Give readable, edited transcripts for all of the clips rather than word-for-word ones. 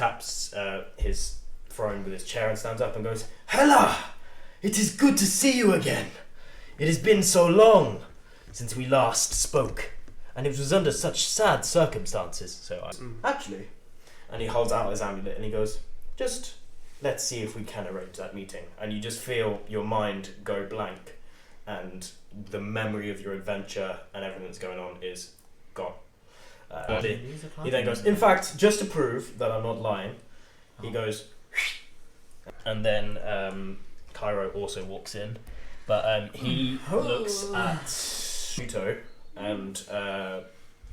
taps his throne with his chair and stands up and goes, "Hela! It is good to see you again. It has been so long since we last spoke, and it was under such sad circumstances. So actually," and he holds out his amulet and he goes, "Just let's see if we can arrange that meeting." And you just feel your mind go blank, and the memory of your adventure and everything that's going on is gone. He then goes, "In fact, just to prove that I'm not lying," he goes, and then Cairo also walks in, but he looks at Shuto and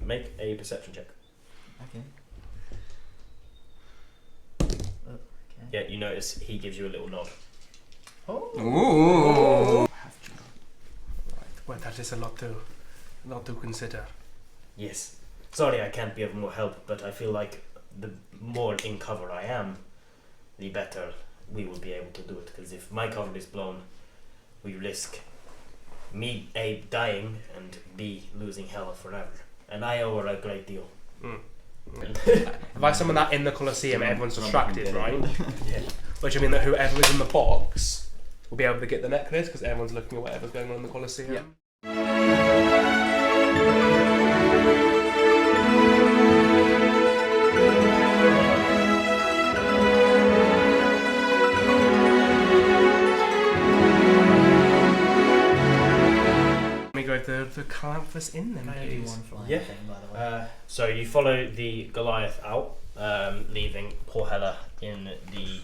make a perception check. Okay. Yeah, you notice he gives you a little nod. Ooh. Right. Well, that is a lot to consider. Yes. Sorry I can't be of more help, but I feel like the more in cover I am, the better we will be able to do it. Because if my cover is blown, we risk me A, dying, and B, losing Hela forever. And I owe her a great deal. If I summon that in the Colosseum, everyone's distracted, right? Yeah. Which I mean that whoever is in the box will be able to get the necklace because everyone's looking at whatever's going on in the Colosseum. Yeah. Let me go to the Calanthus Inn then, Can I do please. one flying Yeah. thing, by the way? So you follow the Goliath out, leaving poor Hela in the...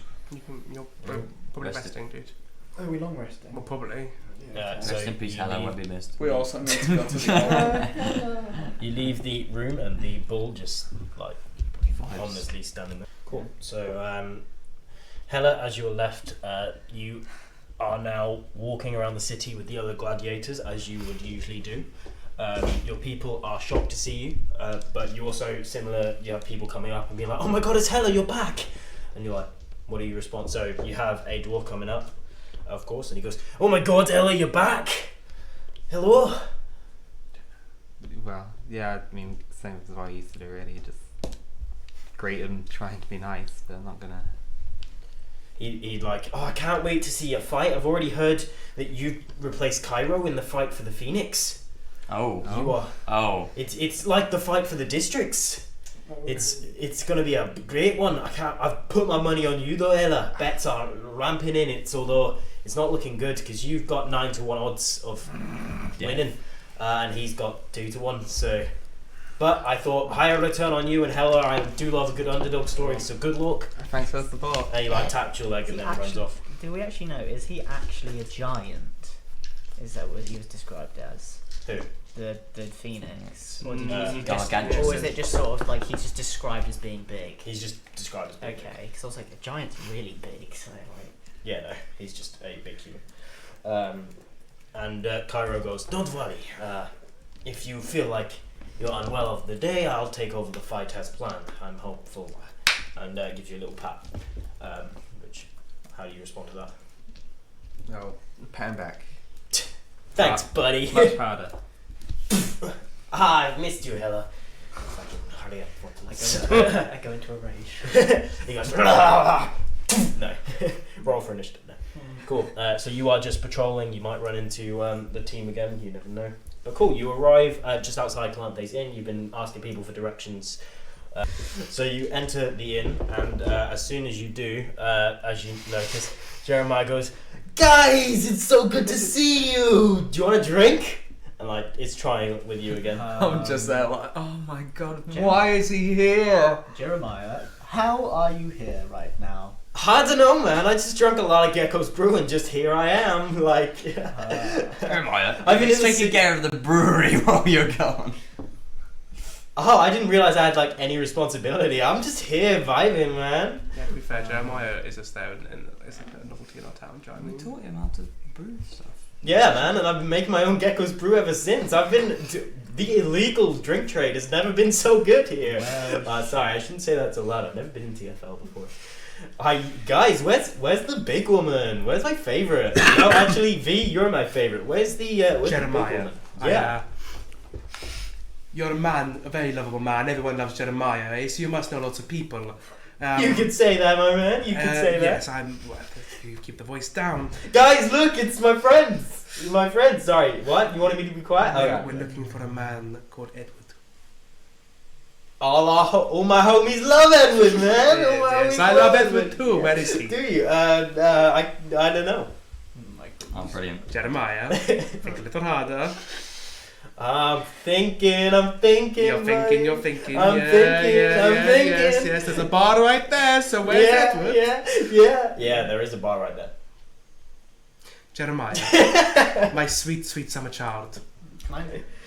You're probably Rested. resting, dude. Oh, are we long resting? Well, probably. so Rest in peace, you Hela leave- won't be missed. We also need to go to the You leave the room and the bull just like ominously standing there. Cool. So Hela, as you're left, you are now walking around the city with the other gladiators as you would usually do. Your people are shocked to see you, but you also similar. You have people coming up and being like, "Oh my God, it's Hela! You're back!" And you're like, "What do you respond?" So you have a dwarf coming up, of course, and he goes, "Oh my God, Hela, you're back! Hello." Well, yeah, I mean, same as what I used to do, really. Just greet him, trying to be nice, but I'm not gonna. He'd like, "Oh, I can't wait to see you fight. I've already heard that you replaced Cairo in the fight for the Phoenix. Oh. You are. Oh. It's like the fight for the districts. It's gonna be a great one. I've put my money on you though, Ella. Bets are ramping in. Although it's not looking good because you've got 9-1 odds of winning, and he's got 2-1. So, but I thought higher return on you and Hela. I do love a good underdog story. So good luck. Thanks for the support. And he like taps your leg and Is he then runs actually- off. Do we actually know? Is he actually a giant? Is that what he was described as? Who? The Phoenix? Or, did Mm, you just, gargantuan. or is it just sort of like he's just described as being big? He's just described as big. Okay, because I was like, the giant's really big, so like. Yeah, no, he's just a big human. And Cairo goes, "Don't worry. If you feel like you're unwell of the day, I'll take over the fight as planned. I'm hopeful." And gives you a little pat. How do you respond to that? No, pan back. Thanks, buddy. Much prouder. I've missed you, Hela. Fucking hurry up. I go into a rage. He goes, no. Roll for initiative. No. Cool. So you are just patrolling. You might run into the team again. You never know. But cool. You arrive just outside Calanthe's Inn. You've been asking people for directions. So you enter the inn, and as soon as you do, as you notice, Jeremiah goes, "Guys, it's so good to see you. Do you want a drink?" And like, it's trying with you again. I'm just there like, oh my God, Jeremy. why is he here? Jeremiah, how are you here right now? I don't know, man. I just drank a lot of Gecko's brew, and just here I am. Like, Jeremiah, I've been in the taking city- care of the brewery while you're gone. Oh, I didn't realize I had like any responsibility. I'm just here vibing, man. Yeah, to be fair, Jeremiah is just there and is a novelty in our town, We Jeremy. taught him how to brew stuff. Yeah, man, and I've been making my own Gecko's brew ever since. The illegal drink trade has never been so good here. Well, Sorry, I shouldn't say that so loud. I've never been in TFL before. Guys, where's the big woman? Where's my favorite? No, actually, V, you're my favorite. Where's the the big Jeremiah. woman? Yeah. You're a man, a very lovable man. Everyone loves Jeremiah, eh? So you must know lots of people. You could say that, my man. You could say that. Yes, I'm. Well, you keep the voice down. Guys, look, it's my friends. My friends. Sorry, what? You wanted me to be quiet? We're looking for a man called Edward. All my homies love Edward, man. All my Yes, homies I love Edward too. Where is he? Do you? I don't know. Oh, brilliant. Jeremiah, think a little harder. I'm thinking. You're thinking. I'm Yeah, thinking. Yes, there's a bar right there. So where's Edward? Yeah, there is a bar right there. Jeremiah, my sweet, sweet summer child.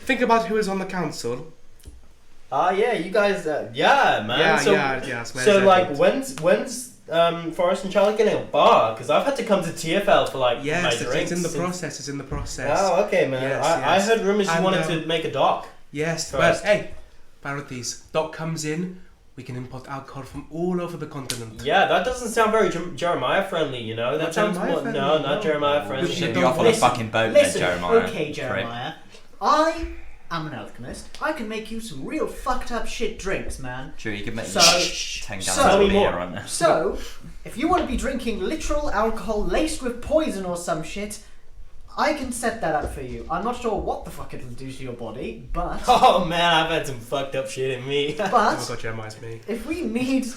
Think about who is on the council. Yeah, you guys. Yeah, man. Yes. Where's So Edward? like, when's Forrest and Charlotte getting a bar? Because I've had to come to TFL for like my Yes, drinks. it's in the process. It's in the process. Oh, okay, man. Yes, I yes. heard rumors you And, wanted to make a doc. Yes, First. well, hey, priorities. Doc comes in, we can import alcohol from all over the continent. Yeah, that doesn't sound very Jeremiah friendly, you know? That Not sounds Jeremiah more. friendly, No, not no. Jeremiah You friendly. should don't be off on a listen, fucking boat Listen, then, Jeremiah. okay, Prick. Jeremiah. I am an alchemist. I can make you some real fucked up shit drinks, man. True, you could make So- 10 so- gallons Tell of me beer more. right now. So, if you want to be drinking literal alcohol laced with poison or some shit, I can set that up for you. I'm not sure what the fuck it'll do to your body, but Oh man, I've had some fucked up shit in me. Oh my but god, Jeremiah's me. if we need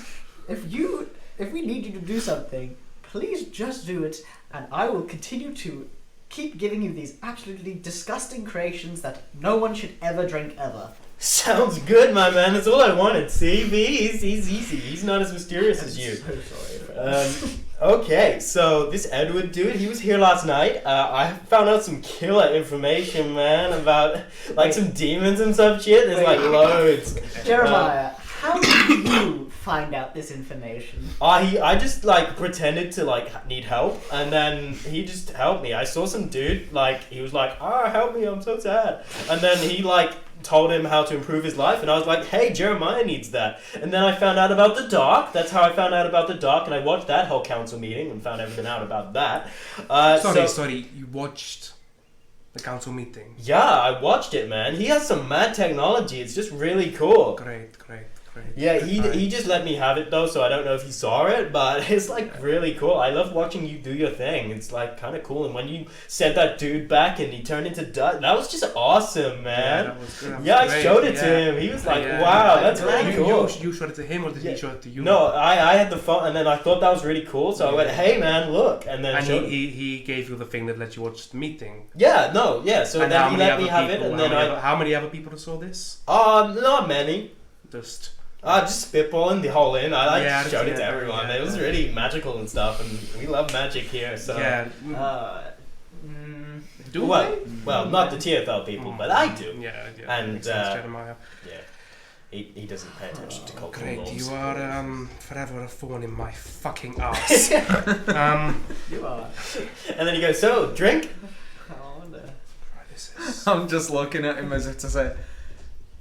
you to do something, please just do it, and I will continue to keep giving you these absolutely disgusting creations that no one should ever drink ever. Sounds good, my man. That's all I wanted. See, he's easy. He's not as mysterious as you. So sorry. Okay, so this Edward dude, he was here last night. I found out some killer information, man, about like some demons and some shit. There's like loads. Jeremiah, how did you find out this information? I just like pretended to like need help, and then he just helped me. I saw some dude like he was like, help me, I'm so sad, and then he like told him how to improve his life, and I was like, hey, Jeremiah needs that. And then I found out about the doc. That's how I found out about the doc, and I watched that whole council meeting and found everything out about that. Sorry, you watched the council meeting. Yeah, I watched it, man. He has some mad technology. It's just really cool. Great. Yeah, Fine. he just let me have it though, so I don't know if he saw it, but it's like really cool. I love watching you do your thing. It's like kind of cool. And when you sent that dude back and he turned into dust, that was just awesome, man. Yeah, that was good. Yeah, I showed it to him. He was like, wow, that's really cool. You showed it to him, or did he show it to you? No, I had the phone, and then I thought that was really cool, so I went, hey man, look, and then And showed him. he gave you the thing that let you watch the meeting. So And then how he many let me other have it, people- and then how many other people saw this? not many. Just Just spitballing the whole in. I showed it to yeah, everyone. yeah. It was really magical and stuff, and we love magic here. So yeah. Do well, they? well, not the TFL people, but I do. Yeah. And, makes sense, Jeremiah. Yeah, he doesn't pay attention to cultural Great, norms. you are forever a thorn in my fucking ass. You are. And then he goes, so drink. Oh no. This is I'm just looking at him as if to say,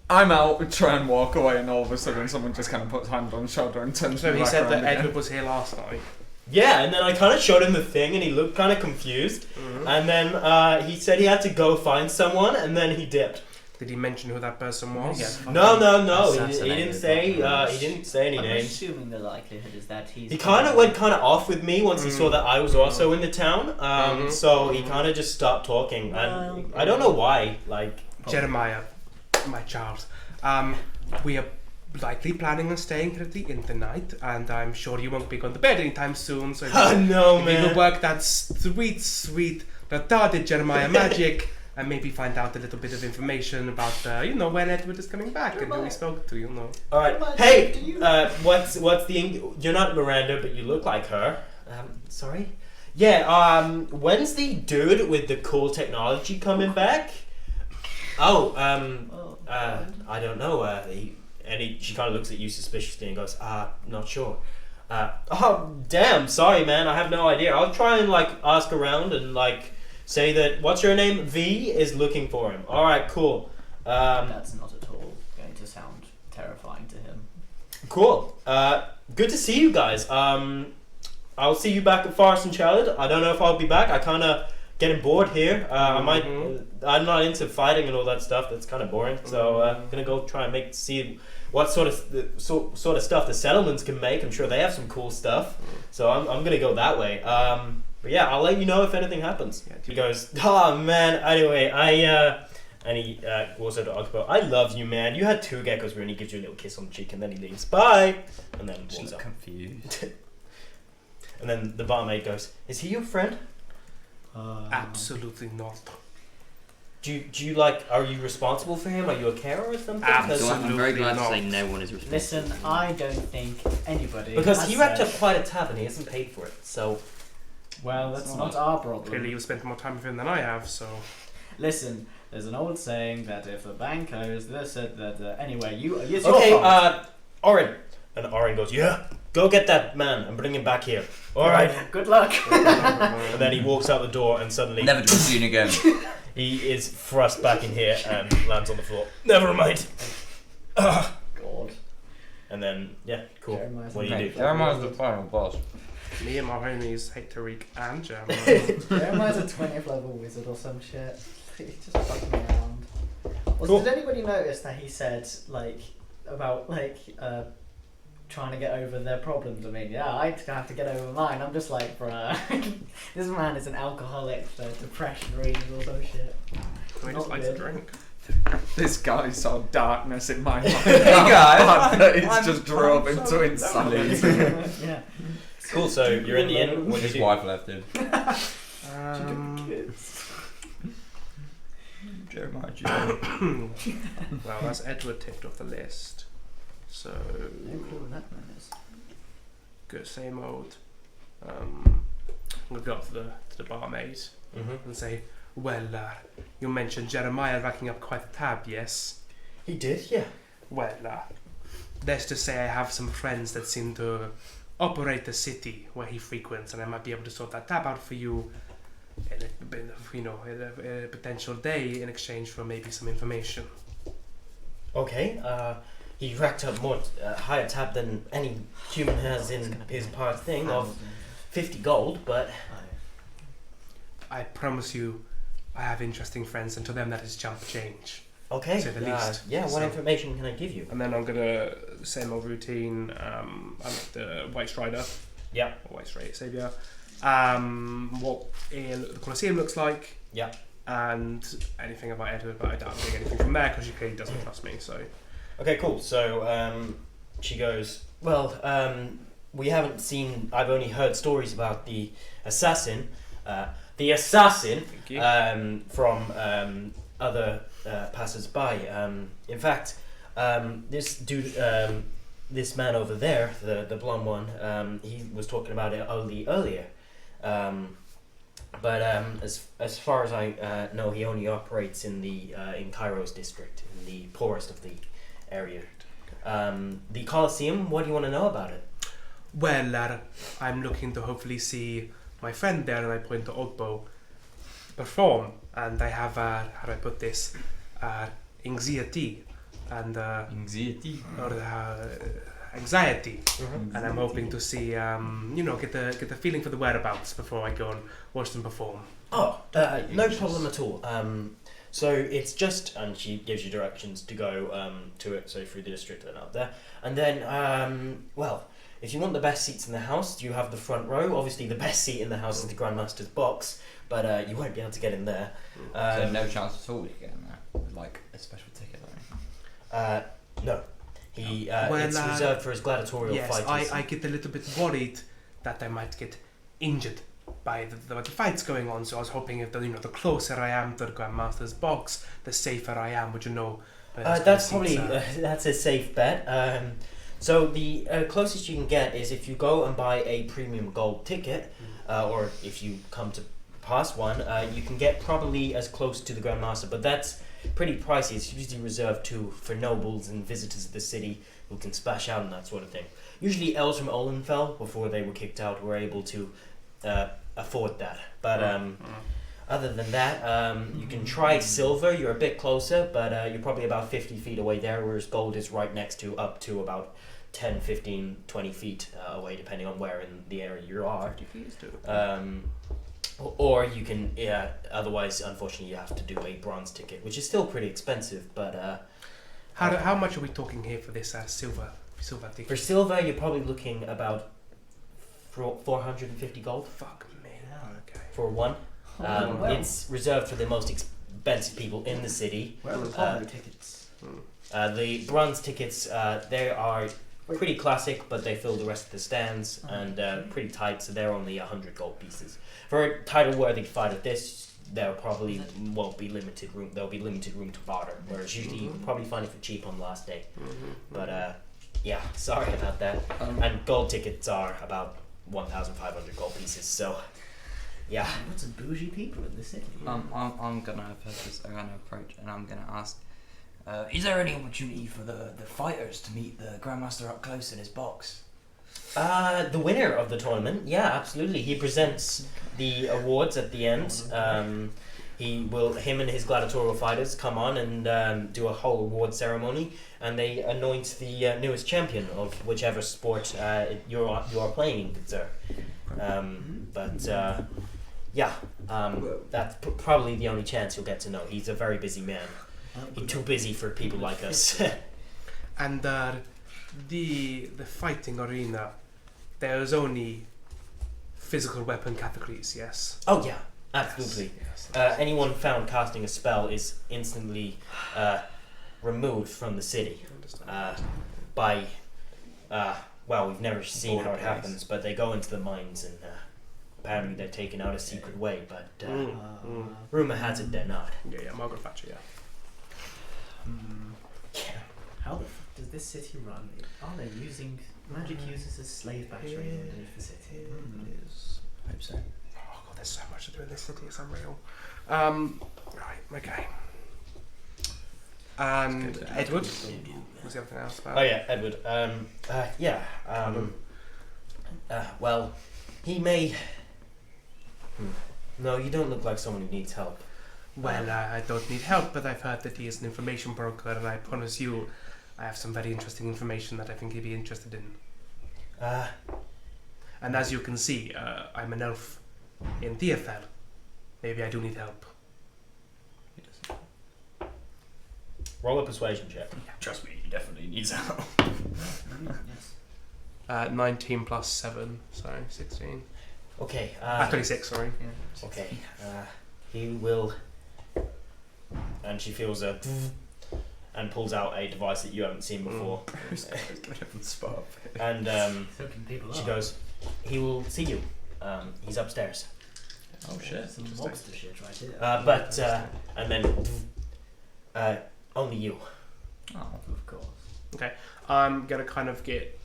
I'm out and try and walk away, and all of a sudden someone just kind of puts hand on his shoulder and turns So me he back said around that again. Edward was here last night. Yeah, and then I kind of showed him the thing, and he looked kind of confused. And then he said he had to go find someone, and then he dipped. Did he mention who that person was? No. He Assassinated didn't say. by He didn't say any I'm names. assuming the likelihood is that he's. He kind of went kind of off with me once he saw that I was also in the town. So he kind of just stopped talking, and I don't know why. Like Jeremiah, my child. We are likely planning on staying here in the night, and I'm sure you won't be going to bed anytime soon. So if no, if man. you work that sweet, retarded Jeremiah magic, and maybe find out a little bit of information about, when Edward is coming back and who he spoke to, All right. Hey, what's the? You're not Miranda, but you look like her. Sorry. Yeah. When's the dude with the cool technology coming back? I don't know. She kind of looks at you suspiciously and goes, not sure. Damn, sorry, man. I have no idea. I'll try and ask around and say that. What's your name? V is looking for him. All right, cool. That's not at all going to sound terrifying to him. Cool. Good to see you guys. I'll see you back at Forest and Charlotte. I don't know if I'll be back. I kind of getting bored here. I might. Mhm. I'm not into fighting and all that stuff. That's kind of boring. So I'm gonna go try and see what sort of stuff the settlements can make. I'm sure they have some cool stuff. So I'm gonna go that way. But yeah, I'll let you know if anything happens. Yeah, He goes, oh man. Anyway, and he goes over to Ogbo. I love you, man. You had 2 geckos, and he gives you a little kiss on the cheek, and then he leaves. Bye. And then Just walks look out. confused. And then the barmaid goes, is he your friend? Absolutely not. Do you like? Are you responsible for him? Are you a carer or something? Absolutely. So I'm very glad not. to say no one is responsible. Listen, I don't think anybody. Because has he racked said- up quite a tab and he hasn't paid for it. So Well, that's It's not not. our problem. Clearly, you've spent more time with him than I have, so. Listen, there's an old saying that if a bank owes this, anyway, it's your okay, fault. Oren. And Oren goes, yeah, go get that man and bring him back here. All right. Good luck. And then he walks out the door and suddenly Never to be seen again. he is thrust back in here and lands on the floor. Never mind. God. And then yeah, cool. Jeremiah's What do you do? Jeremiah's the final boss. Me and my homies hate Tariq and Jeremiah. Jeremiah's a 20th level wizard or some shit. He's just fucking around. Also, Cool. did anybody notice that he said about trying to get over their problems? I mean, yeah, I have to get over mine. I'm just like, bruh, this man is an alcoholic for depression reasons or some shit. He just Not likes to good. drink. This guy saw darkness in my life. Hey guys, It's I'm- just drove I'm into so insanity. Yeah. Cool. So you're in the inn. What do his you do? wife left him. Jeremiah Joe. Well, that's Edward ticked off the list. So, No clue what that man is. good, same old. I'm gonna go up to the barmaid Mm-hmm. and say, well, you mentioned Jeremiah racking up quite a tab, yes? He did, yeah. Well, let's just say I have some friends that seem to operate the city where he frequents, and I might be able to sort that tab out for you in a potential day in exchange for maybe some information. Okay. He racked up more higher tab than any human has in his part thing of 50 gold, but I promise you, I have interesting friends, and to them that is chump change. okay. Say the least. Yeah. What So- information can I give you? And then I'm gonna same old routine. I'm the White Strider. Yeah. Or White Strider Savior. What the Colosseum looks like. Yeah. And anything about Edward, but I doubt getting anything from there because she clearly doesn't trust me. So Okay, cool. So she goes, well, we haven't seen, I've only heard stories about the assassin. thank you. From other passers-by. In fact, this dude, this man over there, the blonde one, he was talking about it earlier. But as far as I know, he only operates in Cairo's district, in the poorest of the area. The Colosseum, what do you want to know about it? Well, I'm looking to hopefully see my friend there, and I point to Ogbo, perform. And I have, how do I put this, anxiety and Anxiety. or anxiety, and I'm hoping to see, get the feeling for the whereabouts before I go and watch them perform. Oh, no problem at all. So it's just, and she gives you directions to go to it, so through the district and out there. And then, well, if you want the best seats in the house, you have the front row. Obviously, the best seat in the house is the Grandmaster's box, but you won't be able to get in there. So no chance at all to get in there, like a special ticket or anything. No. He, Well, it's reserved for his gladiatorial Yes, fighters. I get a little bit worried that I might get injured by the fights going on. So I was hoping if the closer I am to the Grandmaster's box, the safer I am. Would you know? where those That's kind of seats probably are? that's a safe bet. So the closest you can get is if you go and buy a premium gold ticket, or if you come to pass one, you can get probably as close to the Grandmaster, but that's pretty pricey. It's usually reserved for nobles and visitors of the city who can splash out and that sort of thing. Usually elves from Olenfell, before they were kicked out, were able to afford that. But other than that, you can try silver. You're a bit closer, but you're probably about 50 feet away there, whereas gold is right next to, up to about 10, 15, 20 feet away, depending on where in the area you are. Or you can, otherwise, unfortunately, you have to do a bronze ticket, which is still pretty expensive, but How much are we talking here for this silver ticket? for silver, you're probably looking about 450 gold Fuck me. Okay. for one. Well. It's reserved for the most expensive people in the city. Where are the platinum tickets? The bronze tickets, they are pretty classic, but they fill the rest of the stands and pretty tight, so they're only 100 gold pieces. For a title-worthy fight of this, there probably won't be limited room. There'll be limited room to barter, whereas usually you can probably find it for cheap on the last day. But yeah, sorry about that. And gold tickets are about 1,500 gold pieces. So yeah. Lots of bougie people in the city. I'm gonna approach and I'm gonna ask. Is there any opportunity for the fighters to meet the Grandmaster up close in his box? The winner of the tournament, yeah, absolutely. He presents the awards at the end. Him and his gladiatorial fighters come on and do a whole award ceremony, and they anoint the newest champion of whichever sport you are playing, good sir. That's probably the only chance you'll get to know. He's a very busy man. He's too busy for people like us. And the fighting arena, there's only physical weapon categories, yes? Oh yeah, absolutely. Yes. Anyone found casting a spell is instantly removed from the city by, well, we've never seen how it happens, but they go into the mines and apparently they're taken out a secret way, but rumor has it they're not. Yeah, Margaret Thatcher, yeah. How the fuck does this city run? Are they using magic users as slave battery underneath the city? I hope so. Oh god, there's so much to do in this city, it's unreal. Right, okay. And Edward? Was there anything else about? Oh yeah, Edward. Well, he may. No, you don't look like someone who needs help. Well, I don't need help, but I've heard that he is an information broker, and I promise you, I have some very interesting information that I think he'd be interested in. And as you can see, I'm an elf in TFL. Maybe I do need help. Roll a persuasion check. Trust me, he definitely needs help. Yes. 19 plus 7, so 16. Okay. 26, sorry. Okay. He will. And she feels and pulls out a device that you haven't seen before. And So can people she are. goes, he will see you. He's upstairs. Oh shit. Some monster shit right here. And then only you. Oh, of course. I'm gonna kind of get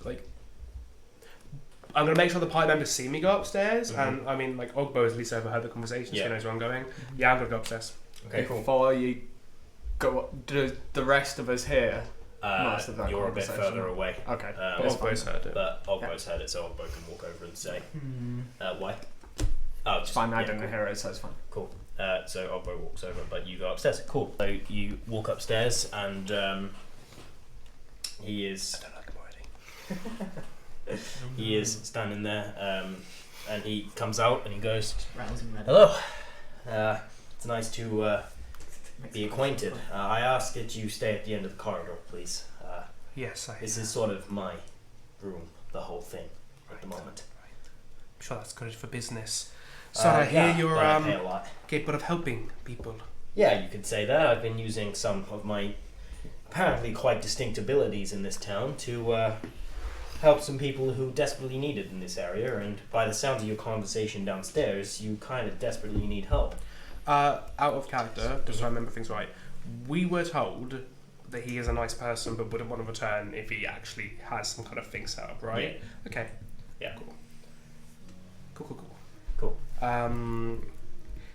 I'm gonna make sure the party members see me go upstairs, and I mean Ogbo has at least overheard the conversation, so he knows where I'm going. Yeah, I'm gonna go upstairs. Okay, cool. Before you go up, do the rest of us hear most of that You're a bit conversation? further away. Okay. But But Ogbo's heard it. Ogbo's heard it, so Ogbo can walk over and say, why? Oh, It's fine, I didn't hear it, so it's fine. Cool. So Ogbo walks over, but you go upstairs. Cool. So you walk upstairs, and he is. I don't like him already. He is standing there, and he comes out and he goes, Rousing red. "Hello. It's nice to be acquainted. I ask that you stay at the end of the corridor, please. Yes, This is sort of my room, the whole thing, at the moment. I'm sure that's good for business. So I hear but you're I pay a lot. capable of helping people. Yeah, you could say that. I've been using some of my apparently quite distinct abilities in this town to help some people who desperately need it in this area, and by the sound of your conversation downstairs, you kind of desperately need help. Out of character, just so I remember things right, we were told that he is a nice person but wouldn't want to return if he actually has some kind of thing set up, right? Yeah. Okay. Yeah. Cool. Cool.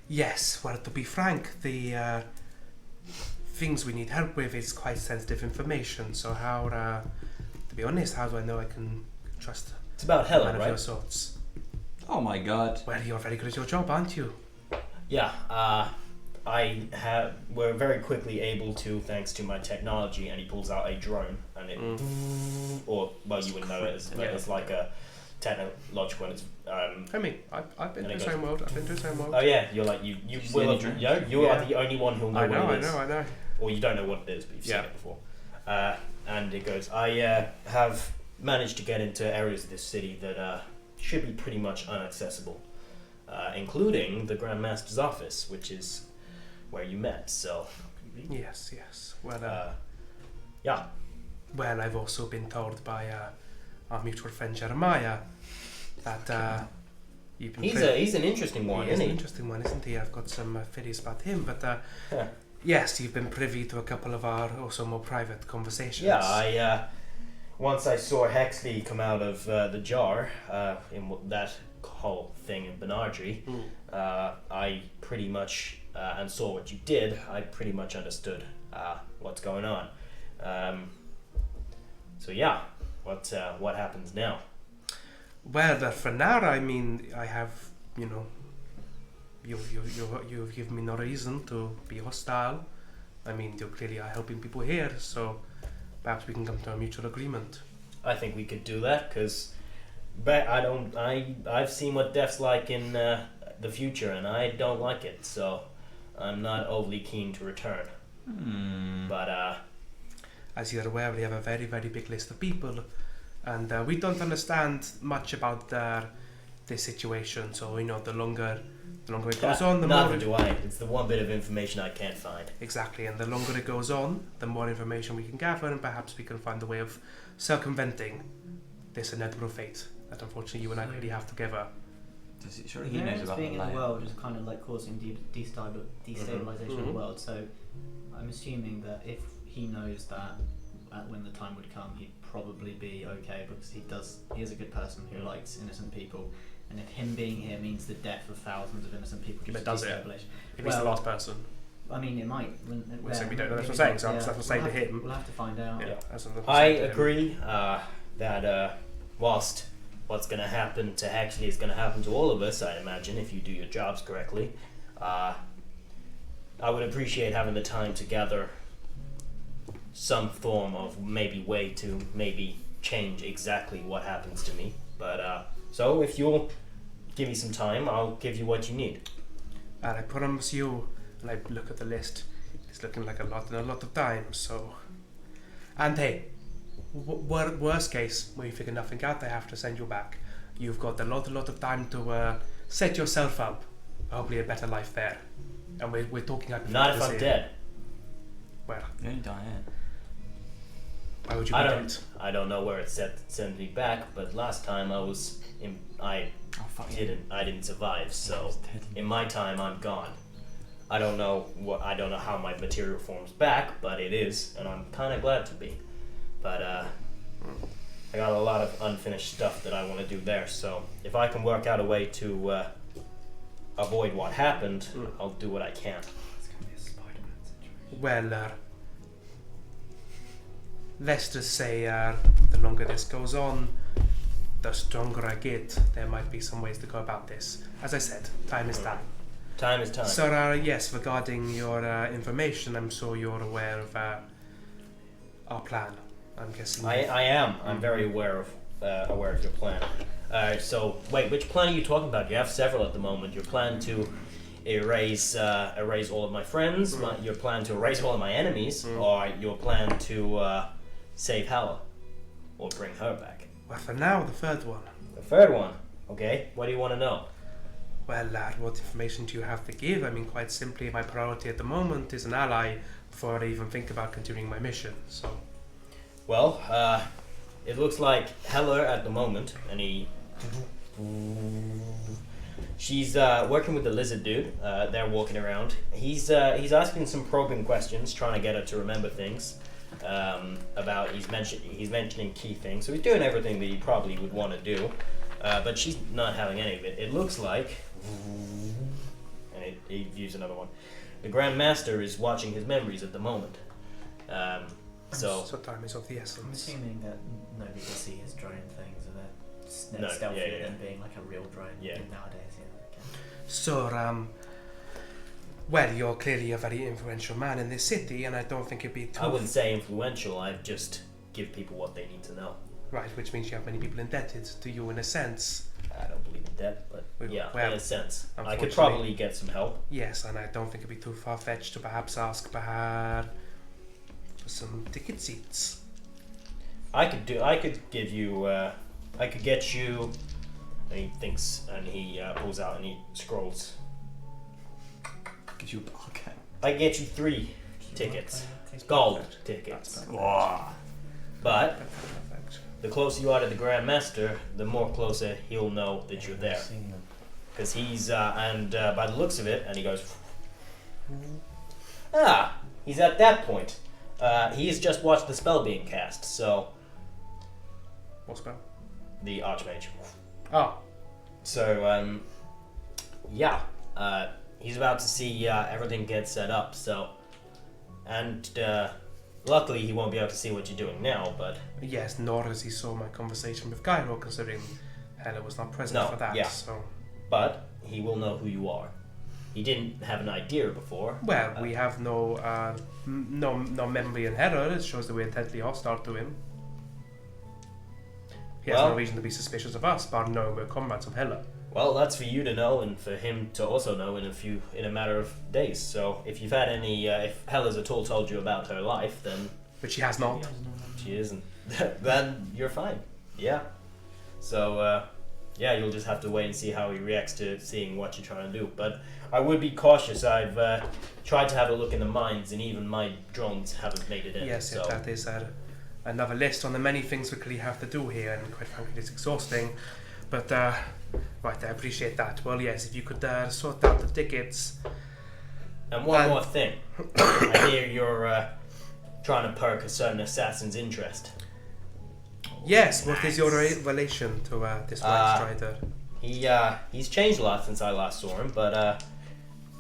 Yes, well, to be frank, the things we need help with is quite sensitive information, so how, to be honest, how do I know I can trust It's about a Helen, man of your right? sorts? Oh my god. Well, you're very good at your job, aren't you? Yeah, we're very quickly able to, thanks to my technology, and he pulls out a drone, and it, or, well, you wouldn't know it, but it's like a technological and it's I mean, I've been And to it his goes- home world. I've been to his home world. oh yeah, you're like you see will any have, dreams? you are Yeah. the only one who'll know I what it is. know. Or you don't know what it is, but you've Yeah. seen it before. And it goes, I have managed to get into areas of this city that should be pretty much inaccessible, including the Grand Master's office, which is where you met. So, Yes. Well, yeah. well, I've also been told by our mutual friend Jeremiah that you've been. He's an interesting one, He's isn't an he? interesting one, isn't he? I've got some theories about him, but Yeah. yes, you've been privy to a couple of our also more private conversations. Yeah, I once I saw Hexley come out of the jar in that whole thing in Benardry, I pretty much and saw what you did. I pretty much understood what's going on. So yeah, what happens now? Well, for now, I mean, I have, you've given me no reason to be hostile. I mean, you clearly are helping people here, so perhaps we can come to a mutual agreement. I think we could do that because, I've seen what death's like in the future, and I don't like it. So I'm not overly keen to return. But As you're aware, we have a very, very big list of people, and we don't understand much about their situation. So the longer it goes on, the neither more do I. It's the one bit of information I can't find. exactly, and the longer it goes on, the more information we can gather, and perhaps we can find a way of circumventing this inevitable fate that unfortunately you and I really have together. Surely he knows about being the in the layout. world is kind of like causing destabilization of the world. So I'm assuming that if he knows that when the time would come, he'd probably be okay because he is a good person who likes innocent people. And if him being here means the death of thousands of innocent people, But just does it? destabilization. If he's the last person. I mean, it might. Well, so we don't know, that's what I'm saying, so I'm just have to say to him. We'll have to find out. Yeah, that's what I'm I saying to him. agree that whilst what's going to happen to Hexley is going to happen to all of us, I imagine, if you do your jobs correctly. I would appreciate having the time to gather some form of way to change exactly what happens to me. But so if you'll give me some time, I'll give you what you need. And I promise you, and I look at the list, it's looking like a lot of time, so... And hey, worst case, when you figure nothing out, I have to send you back. You've got a lot of time to set yourself up, hopefully a better life there. And we're talking hypotheticals Not if I'm here. dead. Well, You only die here. why would you I be don't. dead? I don't know where it sent me back, but last time I didn't survive. So in my time, I'm gone. I don't know how my material forms back, but it is, and I'm kind of glad to be. But I got a lot of unfinished stuff that I want to do there. So if I can work out a way to avoid what happened, I'll do what I can. It's gonna be a Spider-Man situation. Well, let's just say the longer this goes on, the stronger I get. There might be some ways to go about this. As I said, time is time. Time is time. So, yes, regarding your information, I'm sure you're aware of our plan. I'm guessing. I am. I'm very aware of your plan. So wait, which plan are you talking about? You have several at the moment. Your plan to erase all of my friends. Your plan to erase all of my enemies, or your plan to save Hella, or bring her back. Well, for now, the third one. The third one. Okay. What do you want to know? Well, what information do you have to give? I mean, quite simply, my priority at the moment is an ally before I even think about continuing my mission. So. Well, it looks like Hella at the moment, and she's working with the lizard dude. They're walking around. He's asking some probing questions, trying to get her to remember things. He's mentioning key things. So he's doing everything that he probably would want to do, but she's not having any of it. It looks like, and he views another one. The Grand Master is watching his memories at the moment. So time is of the I'm essence. assuming that nobody can see his drone things, or they're No, stealthier yeah. than being like a real drone nowadays. Yeah. Okay. So, well, you're clearly a very influential man in this city, and I don't think it'd be too... I wouldn't say influential. I just give people what they need to know. Right, which means you have many people indebted to you in a sense. I don't believe in debt, but yeah, Well, in a sense. I could unfortunately- probably get some help. Yes, and I don't think it'd be too far-fetched to perhaps ask Bahar for some ticket seats. I could give you, I could get you, and he thinks, and he pulls out and he scrolls. Gives you a barcode. I can get you 3 tickets. Gold tickets. But Perfect. the closer you are to the Grand Master, the more closer he'll know that you're there. Because he's, by the looks of it, and he goes, he's at that point. He's just watched the spell being cast, so What spell? the Archmage. Oh, So, he's about to see everything get set up, so, and luckily he won't be able to see what you're doing now, but yes, nor as he saw my conversation with Gyro, considering Hela was not present No, for that, yeah. so... he will know who you are. He didn't have an idea before. Well, we have no memory in Hela. It shows that we're intensely hostile to him. He has Well- no reason to be suspicious of us, but knowing we're comrades of Hela. Well, that's for you to know, and for him to also know in a matter of days. So, if you've had any, if Hella's at all told you about her life, then Which he has not. she isn't. Then you're fine. Yeah. So, you'll just have to wait and see how he reacts to seeing what you're trying to do. But I would be cautious. I've tried to have a look in the mines, and even my drones haven't made it in. Yes, so. that is another list on the many things we clearly have to do here, and quite frankly, it's exhausting. But, right, I appreciate that. Well, yes, if you could sort out the tickets. And one And- more thing. I hear you're trying to perk a certain assassin's interest. Yes, what is your relation to this White Strider? He's changed a lot since I last saw him, but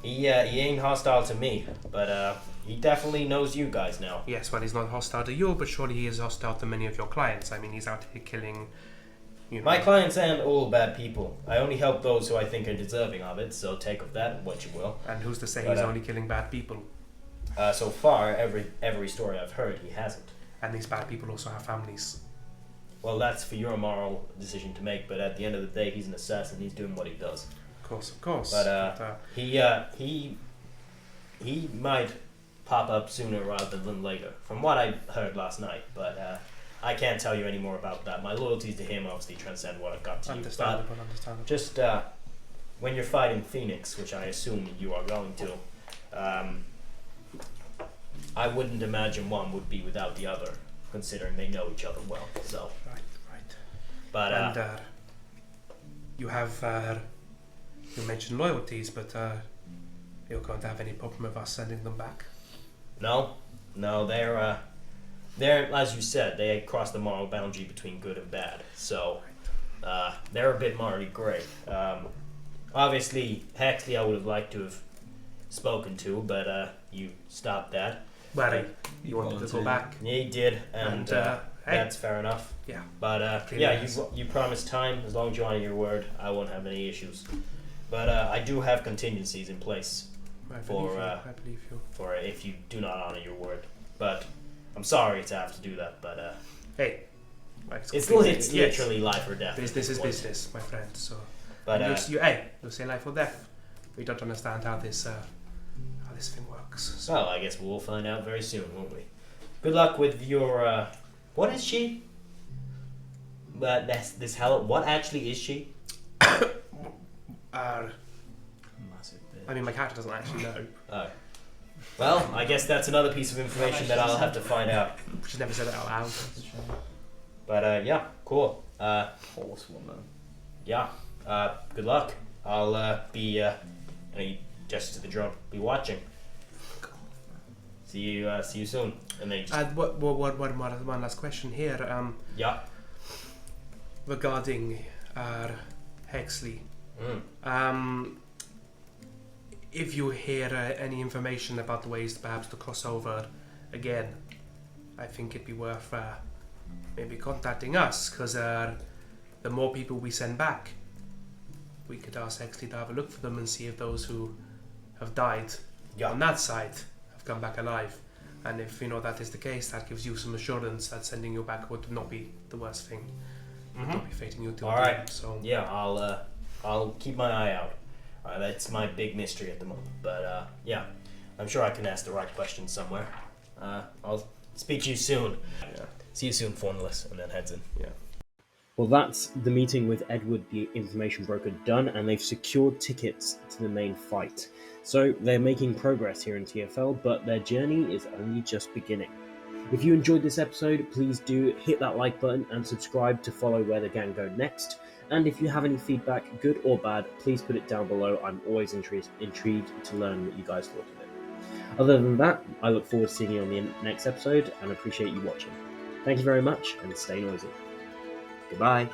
he ain't hostile to me. But he definitely knows you guys now. Yes, well, he's not hostile to you, but surely he is hostile to many of your clients. I mean, he's out here killing, you know... My clients aren't all bad people. I only help those who I think are deserving of it, so take of that what you will. And who's to say But, he's only killing bad people? So far, every story I've heard, he hasn't. And these bad people also have families. Well, that's for your moral decision to make, but at the end of the day, he's an assassin. He's doing what he does. Of course. But, he might pop up sooner rather than later, from what I heard last night. But I can't tell you any more about that. My loyalties to him obviously transcend what I've got to you. Understandable. But just when you're fighting Phoenix, which I assume you are going to, I wouldn't imagine one would be without the other, considering they know each other well. So, Right. but And you have, you mentioned loyalties, but you're going to have any problem with us sending them back? no, they're as you said, they cross the moral boundary between good and bad. So they're a bit morally grey. Obviously, Hexley I would have liked to have spoken to, but you stopped that. Well, you wanted to go back. Yeah, he did, and hey. that's fair enough. Yeah. But Clearly yeah, yes. you promised time. As long as you honor your word, I won't have any issues. But I do have contingencies in place I for believe you. for if you do not honor your word. But I'm sorry to have to do that. But Hey, it's yes. literally life or death. Business at is this point. business, my friend. So, But you say life or death. We don't understand how this thing works. So. well, I guess we'll find out very soon, won't we? Good luck with your. What is she? But that's this hell. What actually is she? Massive bit. I mean, my character doesn't actually know. Oh. Well, I guess that's another piece of information that I'll have to find out. She's never said it out loud. But yeah, cool. Horsewoman. Yeah. Good luck. I'll be. And he gestures to the drum. Be watching. See you soon. And then just, One last question here. yeah. Regarding Hexley. If you hear any information about the ways perhaps to cross over again, I think it'd be worth maybe contacting us, because the more people we send back, we could ask Hexley to have a look for them and see if those who have died Yeah. on that side have come back alive. And if that is the case, that gives you some assurance that sending you back would not be the worst thing. Would not be fating you to All a right. doom. So Yeah, I'll keep my eye out. That's my big mystery at the moment. But yeah, I'm sure I can ask the right questions somewhere. I'll speak to you soon. Yeah. See you soon, Formless, and then heads in. Yeah. Well, that's the meeting with Edward, the information broker, done, and they've secured tickets to the main fight. So they're making progress here in TFL, but their journey is only just beginning. If you enjoyed this episode, please do hit that like button and subscribe to follow where the gang go next. And if you have any feedback, good or bad, please put it down below. I'm always intrigued to learn what you guys thought of it. Other than that, I look forward to seeing you on the next episode and appreciate you watching. Thank you very much, and stay noisy. Goodbye.